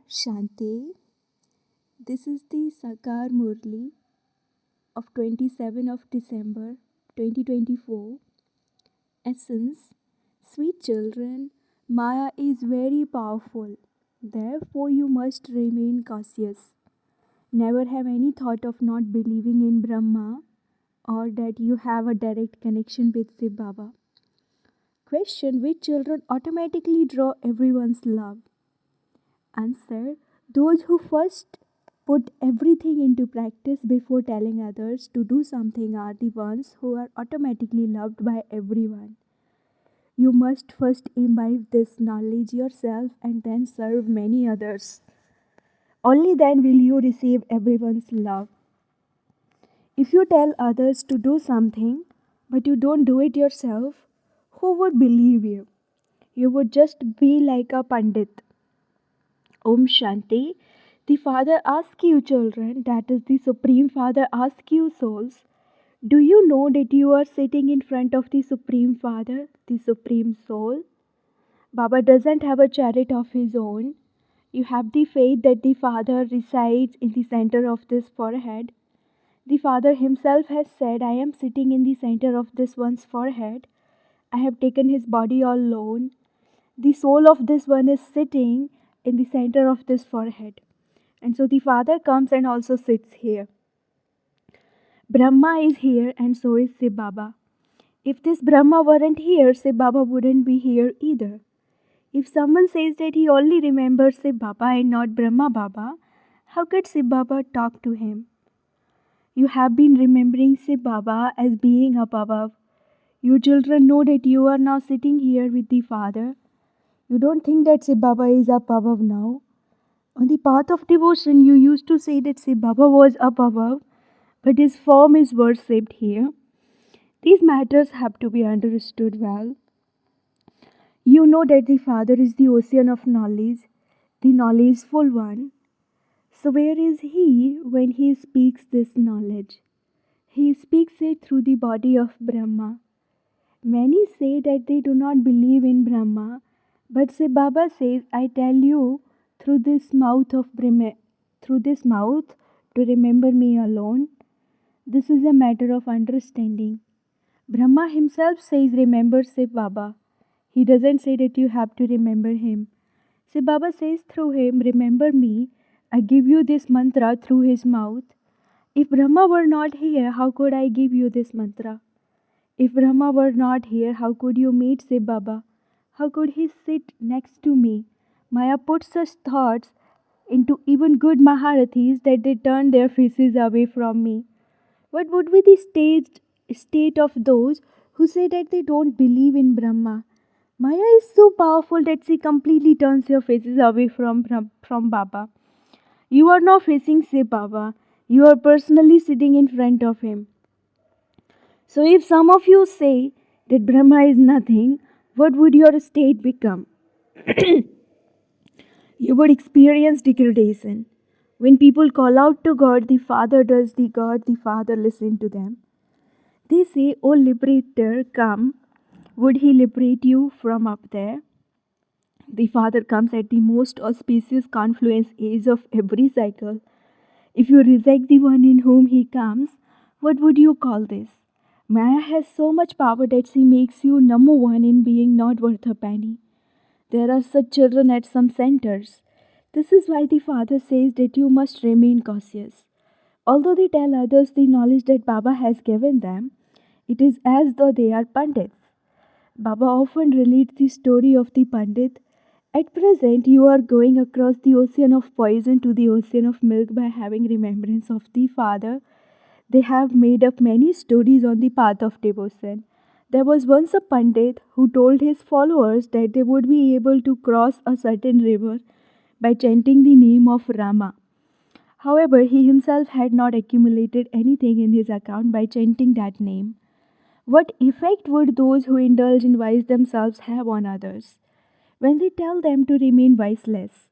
Shanti, this is the Sakar Murli of 27 of December 2024. Essence, sweet children, Maya is very powerful. Therefore, you must remain cautious. Never have any thought of not believing in Brahma or that you have a direct connection with Shiv Baba. Question, which children automatically draw everyone's love? Answer, those who first put everything into practice before telling others to do something are the ones who are automatically loved by everyone. You must first imbibe this knowledge yourself and then serve many others. Only then will you receive everyone's love. If you tell others to do something but you don't do it yourself, who would believe you? You would just be like a pandit. Om Shanti. The Father asks you, children, that is, the Supreme Father asks you, souls, do you know that you are sitting in front of the Supreme Father, the Supreme Soul? Baba doesn't have a chariot of his own. You have the faith that the Father resides in the center of this forehead. The Father himself has said, I am sitting in the center of this one's forehead. I have taken his body all alone. The soul of this one is sitting in the center of this forehead. And so the Father comes and also sits here. Brahma is here and so is Shiv Baba. If this Brahma weren't here, Shiv Baba wouldn't be here either. If someone says that he only remembers Shiv Baba and not Brahma Baba, how could Shiv Baba talk to him? You have been remembering Shiv Baba as being up above. You children know that you are now sitting here with the Father. You don't think that Shiv Baba is up above now. On the path of devotion, you used to say that Shiv Baba was up above, but his form is worshipped here. These matters have to be understood well. You know that the Father is the ocean of knowledge, the knowledgeful one. So where is he when he speaks this knowledge? He speaks it through the body of Brahma. Many say that they do not believe in Brahma, but Shiv Baba says, I tell you, through this mouth to remember me alone. This is a matter of understanding. Brahma himself says, remember Shiv Baba. He doesn't say that you have to remember him. Shiv Baba says through him, remember me. I give you this mantra through his mouth. If Brahma were not here, how could I give you this mantra? If Brahma were not here, how could you meet Shiv Baba? How could he sit next to me? Maya puts such thoughts into even good Maharathis that they turn their faces away from me. What would be the state of those who say that they don't believe in Brahma? Maya is so powerful that she completely turns your faces away from Baba. You are not facing Shiv Baba. You are personally sitting in front of him. So if some of you say that Brahma is nothing, what would your state become? You would experience degradation. When people call out to God, the Father does the God, the Father listen to them. They say, O liberator, come. Would he liberate you from up there? The Father comes at the most auspicious confluence age of every cycle. If you reject the one in whom he comes, what would you call this? Maya has so much power that she makes you number one in being not worth a penny. There are such children at some centers. This is why the Father says that you must remain cautious. Although they tell others the knowledge that Baba has given them, it is as though they are pandits. Baba often relates the story of the pandit. At present, you are going across the ocean of poison to the ocean of milk by having remembrance of the Father. They have made up many stories on the path of devotion. There was once a pandit who told his followers that they would be able to cross a certain river by chanting the name of Rama. However, he himself had not accumulated anything in his account by chanting that name. What effect would those who indulge in vice themselves have on others when they tell them to remain viceless?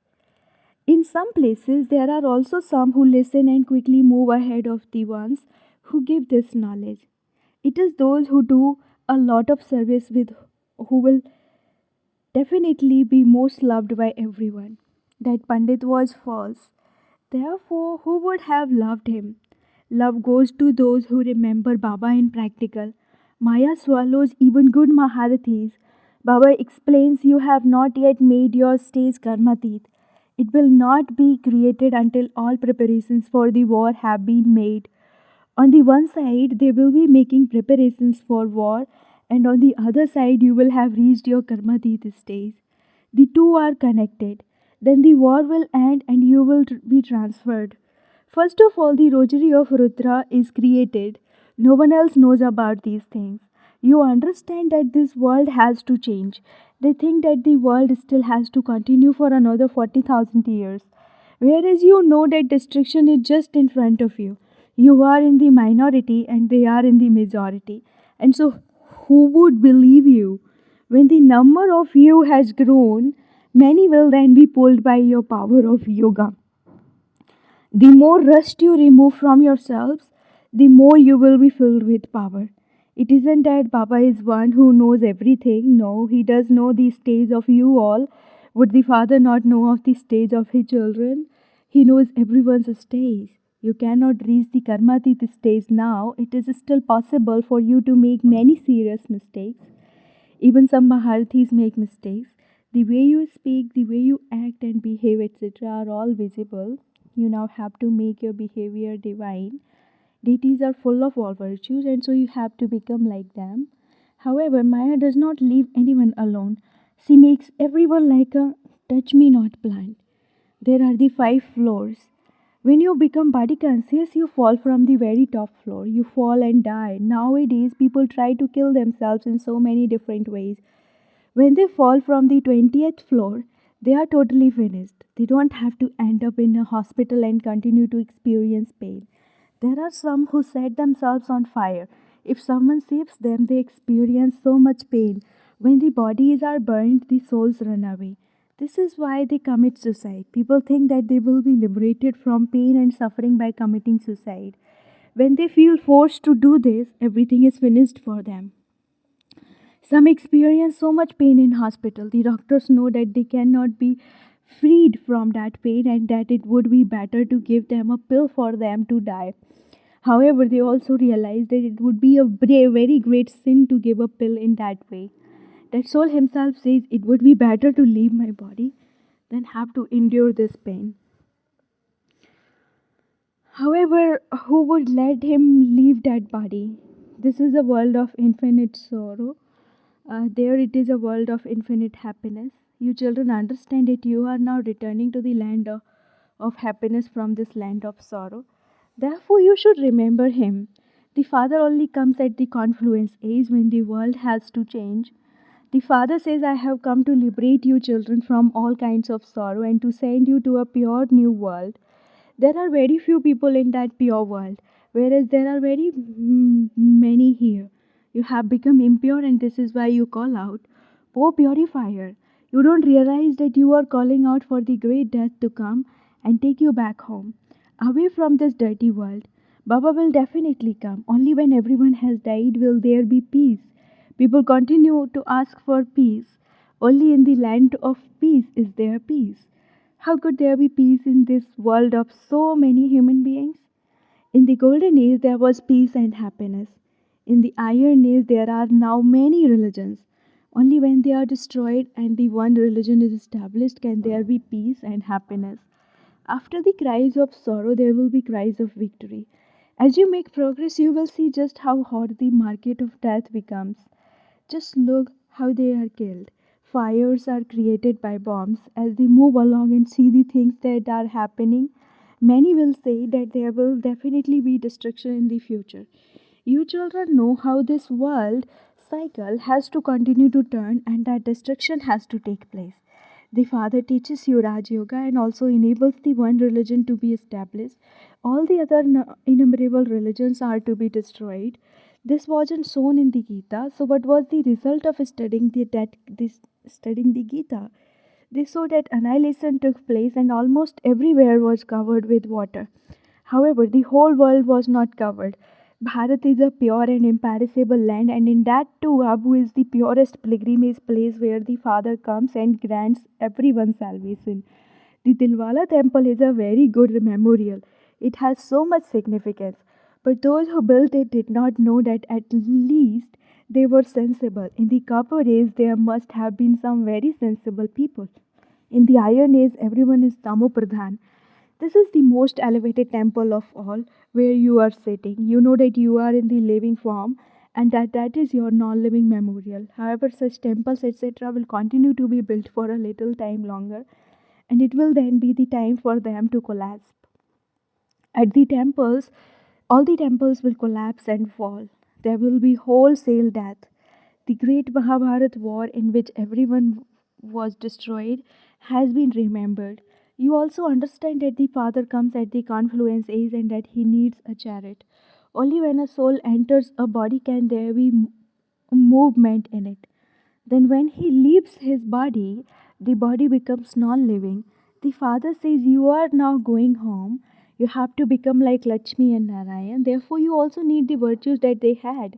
In some places, there are also some who listen and quickly move ahead of the ones who give this knowledge. It is those who do a lot of service with who will definitely be most loved by everyone. That Pandit was false. Therefore, who would have loved him? Love goes to those who remember Baba in practical. Maya swallows even good Maharathis. Baba explains you have not yet made your stage karmatit. It will not be created until all preparations for the war have been made. On the one side, they will be making preparations for war, and on the other side, you will have reached your karmatit stage. The two are connected. Then the war will end and you will be transferred. First of all, the rosary of Rudra is created. No one else knows about these things. You understand that this world has to change. They think that the world still has to continue for another 40,000 years. Whereas you know that destruction is just in front of you. You are in the minority and they are in the majority. And so, who would believe you? When the number of you has grown, many will then be pulled by your power of yoga. The more rust you remove from yourselves, the more you will be filled with power. It isn't that Baba is one who knows everything. No, he does know the stage of you all. Would the father not know of the stage of his children? He knows everyone's stage. You cannot reach the Karmatit stage now. It is still possible for you to make many serious mistakes. Even some Maharathis make mistakes. The way you speak, the way you act and behave, etc., are all visible. You now have to make your behavior divine. Deities are full of all virtues, and so you have to become like them. However, Maya does not leave anyone alone. She makes everyone like a touch me not plant. There are the five floors. When you become body conscious, you fall from the very top floor. You fall and die. Nowadays, people try to kill themselves in so many different ways. When they fall from the 20th floor, they are totally finished. They don't have to end up in a hospital and continue to experience pain. There are some who set themselves on fire. If someone saves them, they experience so much pain. When the bodies are burned, the souls run away. This is why they commit suicide. People think that they will be liberated from pain and suffering by committing suicide. When they feel forced to do this, everything is finished for them. Some experience so much pain in hospital. The doctors know that they cannot be freed from that pain and that it would be better to give them a pill for them to die. However, they also realize that it would be a very great sin to give a pill in that way. That soul himself says it would be better to leave my body than have to endure this pain. However, who would let him leave that body? This is a world of infinite sorrow. There it is a world of infinite happiness. You children understand that you are now returning to the land of happiness from this land of sorrow. Therefore, you should remember him. The Father only comes at the confluence age when the world has to change. The Father says, I have come to liberate you children from all kinds of sorrow and to send you to a pure new world. There are very few people in that pure world, whereas there are very many here. You have become impure, and this is why you call out, O purifier. You don't realize that you are calling out for the great death to come and take you back home, away from this dirty world. Baba will definitely come. Only when everyone has died will there be peace. People continue to ask for peace. Only in the land of peace is there peace. How could there be peace in this world of so many human beings? In the golden age, there was peace and happiness. In the iron age, there are now many religions. Only when they are destroyed and the one religion is established can there be peace and happiness. After the cries of sorrow, there will be cries of victory. As you make progress, you will see just how hot the market of death becomes. Just look how they are killed. Fires are created by bombs. As they move along and see the things that are happening, many will say that there will definitely be destruction in the future. You children know how this world cycle has to continue to turn and that destruction has to take place. The Father teaches you Raj Yoga and also enables the one religion to be established. All the other innumerable religions are to be destroyed. This wasn't shown in the Gita. So, what was the result of studying the Gita? They saw that annihilation took place and almost everywhere was covered with water. However, the whole world was not covered. Bharat is a pure and imperishable land, and in that too, Abu is the purest pilgrimage place where the Father comes and grants everyone salvation. The Dilwala temple is a very good memorial. It has so much significance. But those who built it did not know that at least they were sensible. In the copper age, there must have been some very sensible people. In the Iron Age, everyone is Tamo Pradhan. This is the most elevated temple of all, where you are sitting. You know that you are in the living form and that is your non living memorial. However, such temples, etc., will continue to be built for a little time longer, and it will then be the time for them to collapse. At the temples, all the temples will collapse and fall. There will be wholesale death. The great Mahabharat war, in which everyone was destroyed, has been remembered. You also understand that the Father comes at the confluence age and that he needs a chariot. Only when a soul enters a body can there be movement in it. Then, when he leaves his body, the body becomes non living. The father says, "You are now going home. You have to become like Lakshmi and Narayan. Therefore, you also need the virtues that they had.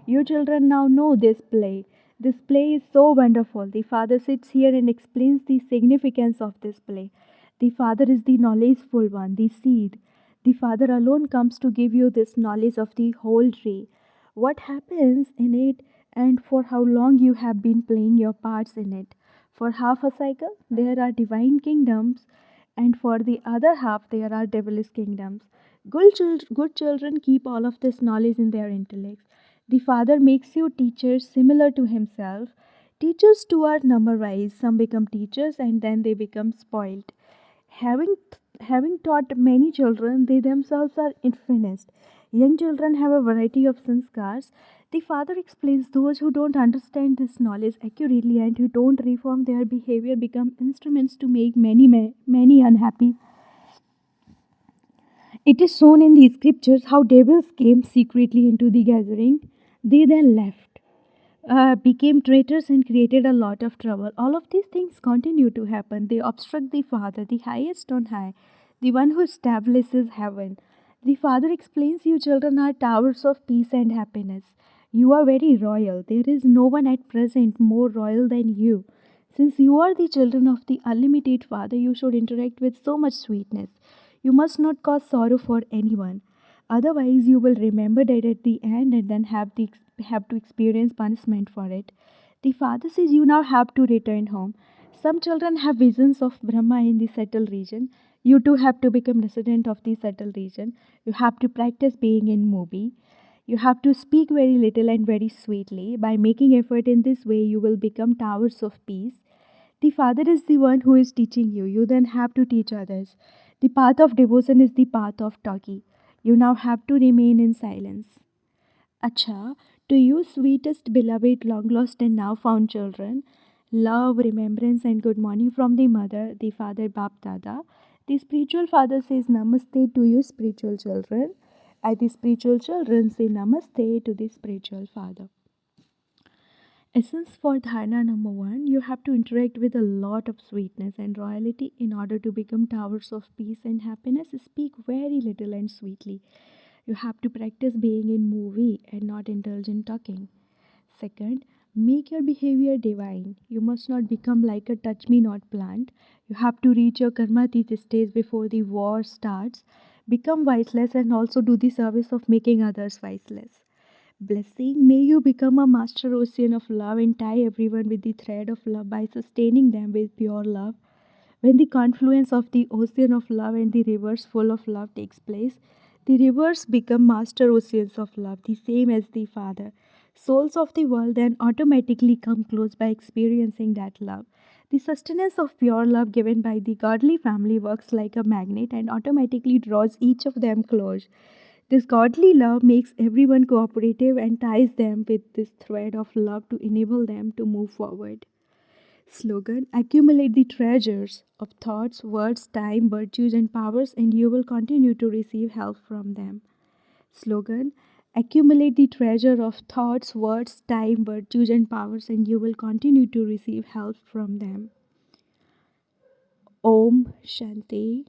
You children now know this play. This play is so wonderful." The father sits here and explains the significance of this play. The father is the knowledgeful one, the seed. The father alone comes to give you this knowledge of the whole tree. What happens in it and for how long you have been playing your parts in it. For half a cycle, there are divine kingdoms, and for the other half, there are devilish kingdoms. Good children keep all of this knowledge in their intellects. The Father makes you teachers similar to Himself. Teachers too are number wise. Some become teachers and then they become spoiled. Having having taught many children, they themselves are finished. Young children have a variety of sanskars. The father explains those who don't understand this knowledge accurately and who don't reform their behavior become instruments to make many unhappy. It is shown in the scriptures how devils came secretly into the gathering. They then left, became traitors and created a lot of trouble. All of these things continue to happen. They obstruct the Father, the highest on high, the one who establishes heaven. The Father explains, "You children are towers of peace and happiness. You are very royal. There is no one at present more royal than you. Since you are the children of the unlimited Father, you should interact with so much sweetness. You must not cause sorrow for anyone. Otherwise, you will remember that at the end and then have to experience punishment for it." The father says, "You now have to return home." Some children have visions of Brahma in the subtle region. You too have to become resident of the subtle region. You have to practice being in movie. You have to speak very little and very sweetly. By making effort in this way, you will become towers of peace. The Father is the one who is teaching you. You then have to teach others. The path of devotion is the path of talkie. You now have to remain in silence. Acha, to you, sweetest, beloved, long lost, and now found children, love, remembrance, and good morning from the mother, the father, Bap Dada. The spiritual father says Namaste to you, spiritual children. And the spiritual children say Namaste to the spiritual father. Essence for dharana number one, you have to interact with a lot of sweetness and royalty in order to become towers of peace and happiness. Speak very little and sweetly. You have to practice being in movie and not indulge in talking. Second, make your behavior divine. You must not become like a touch me not plant. You have to reach your karmatit stage before the war starts. Become wiseless and also do the service of making others wiseless. Blessing, may you become a master ocean of love and tie everyone with the thread of love by sustaining them with pure love. When the confluence of the ocean of love and the rivers full of love takes place, the rivers become master oceans of love, the same as the Father. Souls of the world then automatically come close by experiencing that love. The sustenance of pure love given by the godly family works like a magnet and automatically draws each of them close. This godly love makes everyone cooperative and ties them with this thread of love to enable them to move forward. Slogan: accumulate the treasures of thoughts, words, time, virtues, and powers, and you will continue to receive help from them. Slogan: accumulate the treasure of thoughts, words, time, virtues, and powers, and you will continue to receive help from them. Om Shanti.